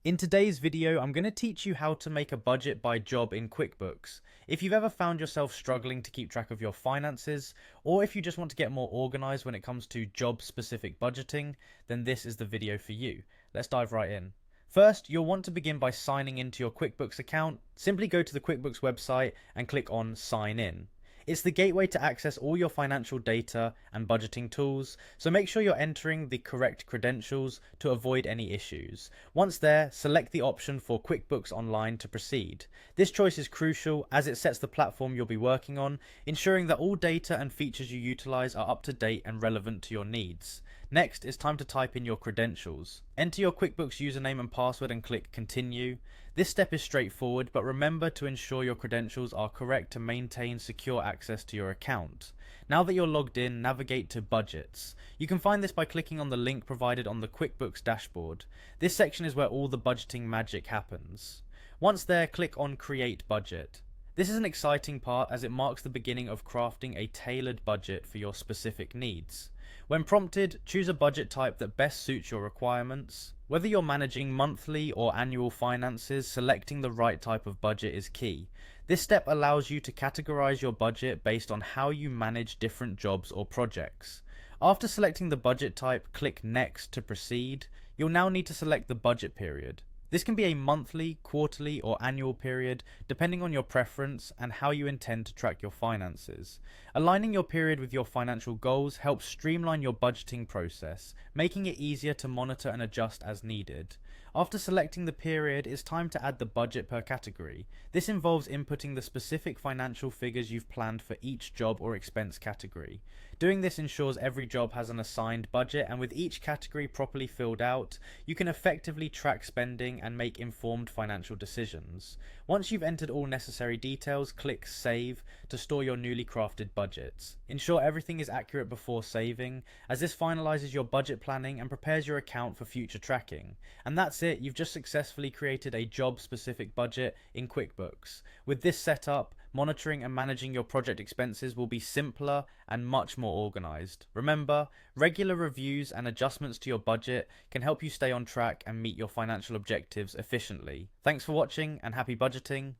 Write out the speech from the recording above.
In today's video, I'm going to teach you how to make a budget by job in QuickBooks. If you've ever found yourself struggling to keep track of your finances, or if you just want to get more organized when it comes to job-specific budgeting, then this is the video for you. Let's dive right in. First, you'll want to begin by signing into your QuickBooks account. Simply go to the QuickBooks website and click on Sign In. It's the gateway to access all your financial data and budgeting tools, so make sure you're entering the correct credentials to avoid any issues. Once there, select the option for QuickBooks Online to proceed. This choice is crucial as it sets the platform you'll be working on, ensuring that all data and features you utilize are up to date and relevant to your needs. Next, it's time to type in your credentials. Enter your QuickBooks username and password and click Continue. This step is straightforward, but remember to ensure your credentials are correct to maintain secure access to your account. Now that you're logged in, navigate to Budgets. You can find this by clicking on the link provided on the QuickBooks dashboard. This section is where all the budgeting magic happens. Once there, click on Create Budget. This is an exciting part as it marks the beginning of crafting a tailored budget for your specific needs. When prompted, choose a budget type that best suits your requirements. Whether you're managing monthly or annual finances, selecting the right type of budget is key. This step allows you to categorize your budget based on how you manage different jobs or projects. After selecting the budget type, click Next to proceed. You'll now need to select the budget period. This can be a monthly, quarterly, or annual period, depending on your preference and how you intend to track your finances. Aligning your period with your financial goals helps streamline your budgeting process, making it easier to monitor and adjust as needed. After selecting the period, it's time to add the budget per category. This involves inputting the specific financial figures you've planned for each job or expense category. Doing this ensures every job has an assigned budget, and with each category properly filled out, you can effectively track spending and make informed financial decisions. Once you've entered all necessary details, click Save to store your newly crafted budgets. Ensure everything is accurate before saving, as this finalizes your budget planning and prepares your account for future tracking. And that's it, you've just successfully created a job-specific budget in QuickBooks. With this setup, monitoring and managing your project expenses will be simpler and much more organized. Remember, regular reviews and adjustments to your budget can help you stay on track and meet your financial objectives efficiently. Thanks for watching and happy budgeting.